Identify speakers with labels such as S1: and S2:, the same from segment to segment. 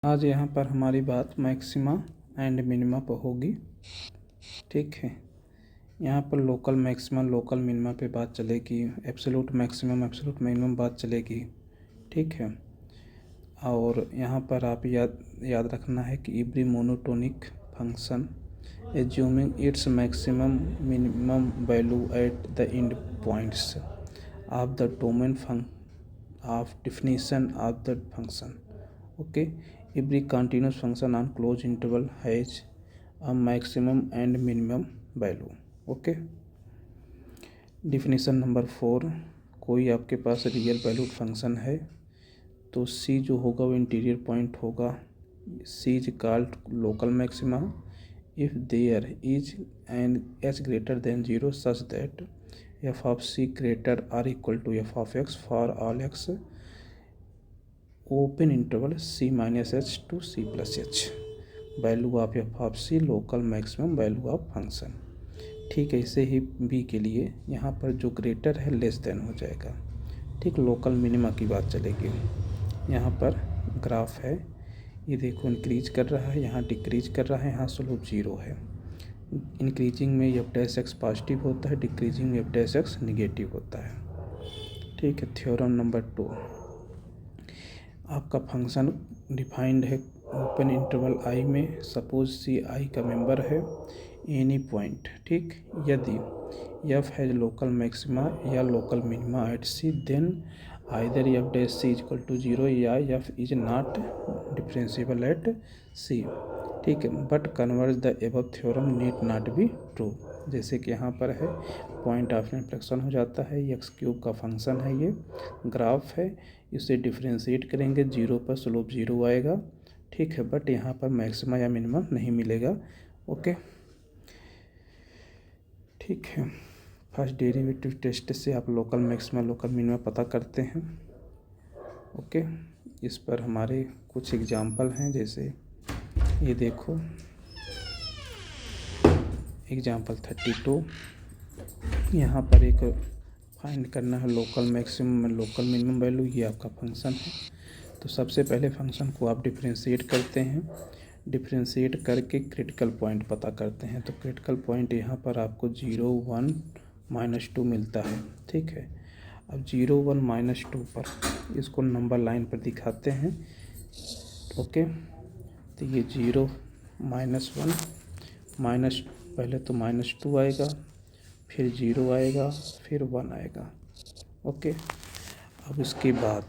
S1: आज यहाँ पर हमारी बात मैक्सिमा एंड मिनिमा पर होगी। ठीक है, यहाँ पर लोकल मैक्सिमा लोकल मिनिमा पे बात चलेगी, एब्सोल्यूट मैक्सिमम एब्सोल्यूट मिनिमम बात चलेगी। ठीक है, और यहाँ पर आप याद रखना है कि every monotonic function assuming its maximum minimum value at the end points of the domain of definition of the function. Okay, every continuous function on closed interval has a maximum and minimum value. Okay, definition number 4, कोई आपके पास real valued function है तो सी जो होगा वो interior point होगा। C is called local maxima if there is an h greater than 0 such that f of c greater or equal to f of x for all x open interval c minus h to c plus h value of f of c local maximum value of function. ठीक है, इसे ही b के लिए यहाँ पर जो greater है less than हो जाएगा। ठीक, लोकल मिनिमा की बात चलेगी। यहाँ पर ग्राफ है, ये देखो इंक्रीज कर रहा है, यहाँ डिक्रीज कर रहा है, यहाँ स्लोप 0 है। इंक्रीजिंग में एफ डैश एक्स पॉजिटिव होता है, डिक्रीजिंग में एफ डैश एक्स निगेटिव होता है। ठीक है, थ्योरम नंबर 2, आपका फंक्शन डिफाइंड है ओपन इंटरवल आई में। सपोज सी आई का मेंबर है एनी पॉइंट। ठीक, यदि एफ हैज लोकल मैक्सिमा या local minima at c then either f dash c is equal to 0 या f is not differentiable at c. ठीक है, but converse the above theorem need not be true. जैसे कि यहाँ पर है point of inflection हो जाता है, एक्स क्यूब का फंक्शन है, ये ग्राफ है, इसे डिफ्रेंशिएट करेंगे 0 पर स्लोप 0 आएगा। ठीक है, बट यहाँ पर मैक्सिमा या मिनिमम नहीं मिलेगा। ओके, ठीक है, फर्स्ट डेरिवेटिव टेस्ट से आप लोकल मैक्सिमा लोकल मिनिमा पता करते हैं। ओके, इस पर हमारे कुछ एग्जाम्पल हैं, जैसे ये देखो एग्जाम्पल 32। यहाँ पर एक फाइंड करना है local maximum local minimum value, ये आपका फंक्शन है। तो सबसे पहले फंक्शन को आप डिफरेंशिएट करते हैं, डिफरेंशिएट करके क्रिटिकल पॉइंट पता करते हैं। तो क्रिटिकल पॉइंट यहाँ पर आपको 0, 1, -2 मिलता है। ठीक है, अब 0, 1, -2 पर इसको नंबर लाइन पर दिखाते हैं। ओके, तो ये 0, -1 पहले तो -2 आएगा, फिर 0 आएगा, फिर 1 आएगा। ओके, अब इसके बाद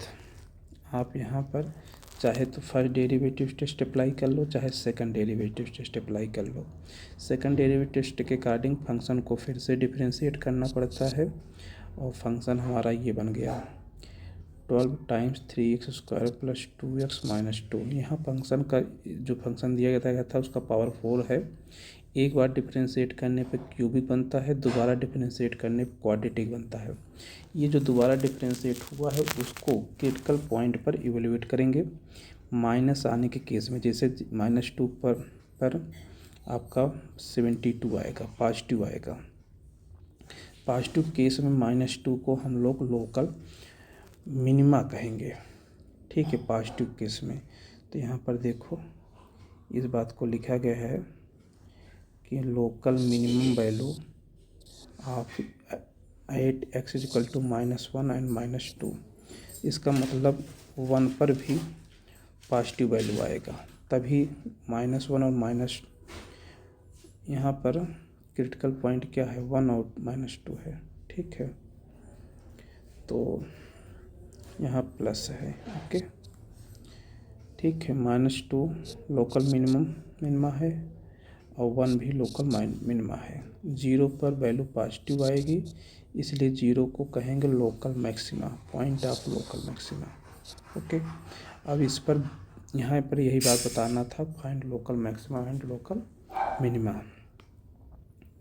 S1: आप यहाँ पर चाहे तो फर्स्ट डेरिवेटिव टेस्ट अप्लाई कर लो, चाहे सेकंड डेरिवेटिव टेस्ट अप्लाई कर लो। सेकंड डेरिवेटिव टेस्ट के अकॉर्डिंग फंक्शन को फिर से डिफरेंशिएट करना पड़ता है, और फंक्शन हमारा ये बन गया 12 टाइम्स 3x² + 2x - 2। यहाँ फंक्शन का जो फंक्शन दिया गया था उसका पावर 4 है। एक बार डिफरेंशिएट करने पे क्यूबिक बनता है, दोबारा डिफरेंशिएट करने पे क्वाड्रेटिक बनता है। ये जो दोबारा डिफरेंशिएट हुआ है उसको क्रिटिकल पॉइंट पर इवेल्युएट करेंगे माइनस आने के केस में। जैसे -2 पर आपका 72 आएगा, पॉजिटिव आएगा। पॉजिटिव केस में -2 को हम लोग लोकल मिनिमा कहेंगे। ठीक है, पॉजिटिव केस में। तो यहाँ पर देखो इस बात को लिखा गया है कि local minimum value of at x = -1 and -2। इसका मतलब 1 पर भी पॉजिटिव वैल्यू आएगा, तभी -1 और यहाँ पर क्रिटिकल पॉइंट क्या है 1 और -2 है। ठीक है, तो यहाँ प्लस है। ओके, ठीक है, -2 लोकल मिनिमा है और 1 भी लोकल मिनिमा है। 0 पर वैल्यू पॉजिटिव आएगी, इसलिए 0 को कहेंगे local maxima, point of local maxima. Okay, अब इस पर यहाँ पर यही बात बताना था, find local maxima and local minima.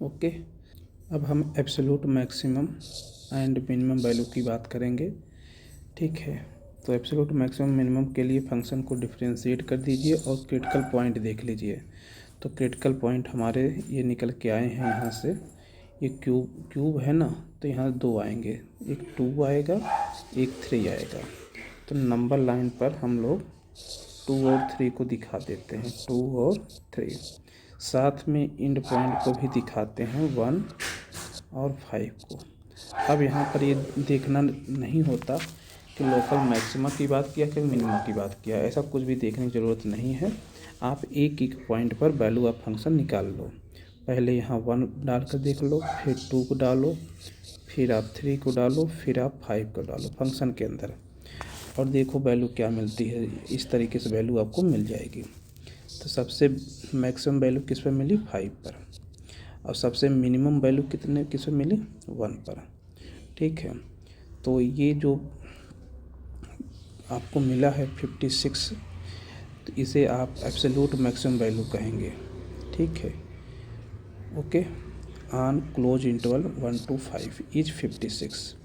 S1: Okay, अब हम absolute maximum and minimum value की बात करेंगे। ठीक है, तो एब्सोल्यूट मैक्सिमम मिनिमम के लिए फंक्शन को डिफरेंशिएट कर दीजिए और क्रिटिकल पॉइंट देख लीजिए। तो क्रिटिकल पॉइंट हमारे ये निकल के आए हैं यहाँ से, ये क्यूब है ना, तो यहाँ 2 आएंगे, एक 2 आएगा, एक 3 आएगा। तो नंबर लाइन पर हम लोग 2 और 3 को दिखा देते हैं, 2 और 3, साथ में एंड पॉइंट को भी दिखाते हैं 1 और 5 को। अब यहाँ पर ये देखना नहीं होता कि लोकल मैक्सिमा की बात किया कि मिनिमा की बात किया, ऐसा कुछ भी देखने की ज़रूरत नहीं है। आप एक एक पॉइंट पर वैल्यू ऑफ फंक्शन निकाल लो। पहले यहाँ 1 डाल कर देख लो, फिर 2 को डालो, फिर आप 3 को डालो, फिर आप 5 को डालो फंक्शन के अंदर, और देखो वैल्यू क्या मिलती है। इस तरीके से वैल्यू आपको मिल जाएगी। तो सबसे मैक्सिमम वैल्यू किस पर मिली, 5 पर, और सबसे मिनिमम वैल्यू किस पर मिली, 1 पर। ठीक है, तो ये जो आपको मिला है 56, तो इसे आप एब्सोल्यूट मैक्सिमम वैल्यू कहेंगे। ठीक है, okay. On close interval 1 to 5 is 56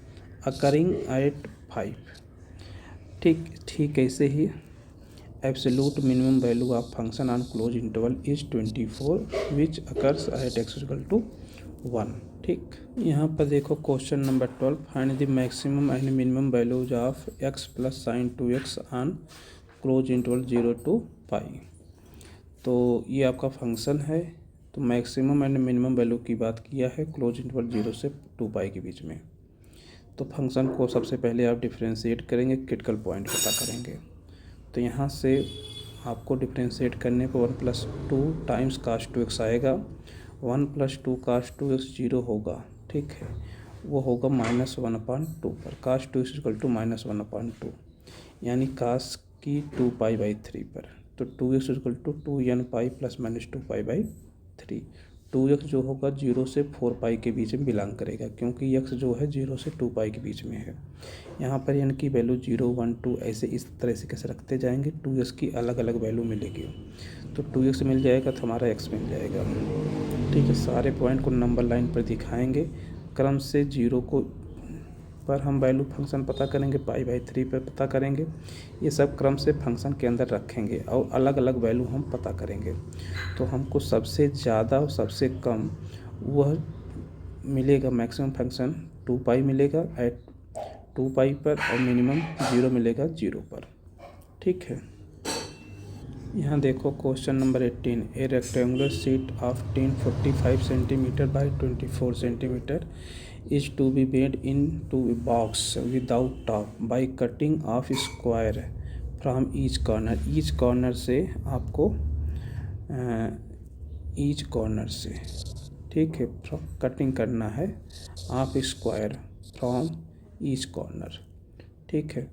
S1: occurring at 5। ठीक ऐसे ही absolute minimum value of function on close interval is 24 which occurs at x equal to 1। ठीक, यहाँ पर देखो question number 12, find the maximum and minimum values of x plus sine 2x on close interval 0 to pi. तो ये आपका function है, तो maximum and minimum value की बात किया है क्लोज इंटरवल 0 से 2 पाई के बीच में। तो फंक्शन को सबसे पहले आप डिफ्रेंशिएट करेंगे, क्रिटिकल पॉइंट पता करेंगे। तो यहाँ से आपको डिफ्रेंशिएट करने पर 1 + 2 टाइम्स cos 2x आएगा। 1 + 2 cos 2x 0 होगा। ठीक है, वो होगा -1/2 पर, cos 2x = -1/2, यानी cos की 2π/3 पर। तो 2x = 2nπ ± 2π/3। 2x जो होगा 0 से 4π के बीच में बिलोंग करेगा, क्योंकि x जो है 0 से 2π के बीच में है। यहाँ पर n की वैल्यू 0, 1, 2 ऐसे इस तरह से कैसे रखते जाएंगे, 2x की अलग अलग वैल्यू मिलेगी। तो 2x मिल जाएगा तो हमारा x मिल जाएगा। ठीक है, सारे पॉइंट को नंबर लाइन पर दिखाएंगे, क्रम से 0 को पर हम वैल्यू फंक्शन पता करेंगे, π/3 पर पता करेंगे। ये सब क्रम से फंक्शन के अंदर रखेंगे और अलग अलग वैल्यू हम पता करेंगे। तो हमको सबसे ज़्यादा और सबसे कम वह मिलेगा, मैक्सिमम फंक्शन 2π मिलेगा एट 2π पर, और मिनिमम 0 मिलेगा 0 पर। ठीक है, यहाँ देखो question number 18, A rectangular sheet of tin 45 centimetre by 24 centimetre is to be made into a box without top by cutting off square from each corner। each corner से आपको each corner से, ठीक है, कटिंग करना है of square from each corner. ठीक है,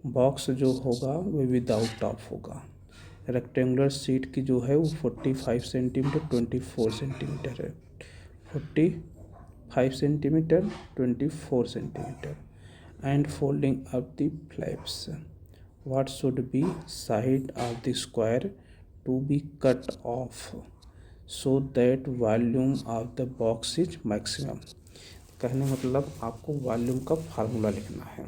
S1: box जो होगा वो विदाउट टॉप होगा। रेक्टेंगुलर शीट की जो है वो 45 सेंटीमीटर 24 सेंटीमीटर है, 45 centimetre 24 centimetre. And folding up the flaps, what should be side of the square to be cut off so that volume of the box is maximum. कहने मतलब आपको volume का formula लिखना है।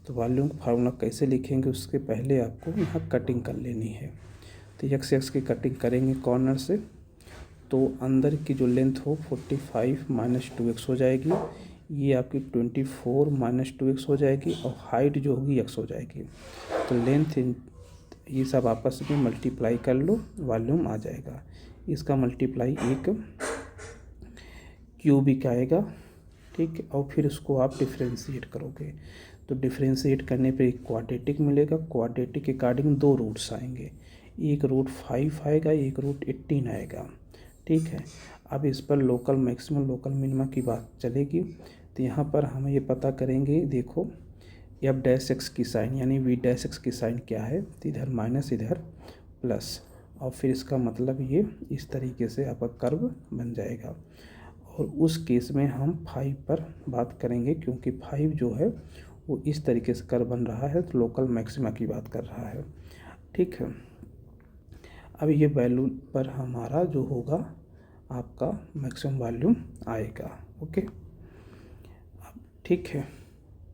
S1: तो वॉल्यूम का formula कैसे लिखेंगे, उसके पहले आपको यहाँ कटिंग कर लेनी है। तो x की कटिंग करेंगे कॉर्नर से, तो अंदर की जो लेंथ हो 45 - 2x हो जाएगी, ये आपकी 24 - 2x हो जाएगी, और हाइट जो होगी x हो जाएगी। तो लेंथ ये सब आपस में मल्टीप्लाई कर लो, वॉल्यूम आ जाएगा। इसका मल्टीप्लाई एक क्यूबिक आएगा। ठीक है, और फिर उसको आप डिफ्रेंशिएट करोगे, तो डिफ्रेंशिएट करने पे एक क्वाड्रेटिक मिलेगा। क्वाड्रेटिक के अकॉर्डिंग 2 रूट्स आएंगे, एक रूट 5 आएगा, एक रूट 18 आएगा। ठीक है, अब इस पर लोकल मैक्सिमम लोकल मिनिमा की बात चलेगी। तो यहाँ पर हम ये पता करेंगे, देखो f' की साइन यानी v' की साइन क्या है, तो इधर माइनस इधर प्लस, और फिर इसका मतलब ये इस तरीके से आपका कर्व बन जाएगा। और उस केस में हम 5 पर बात करेंगे, क्योंकि 5 जो है वो इस तरीके से कर्व बन रहा है, तो लोकल मैक्सिमा की बात कर रहा है। ठीक है, अब ये वैल्यू पर हमारा जो होगा आपका मैक्सिमम वॉल्यूम आएगा। ओके, ठीक है।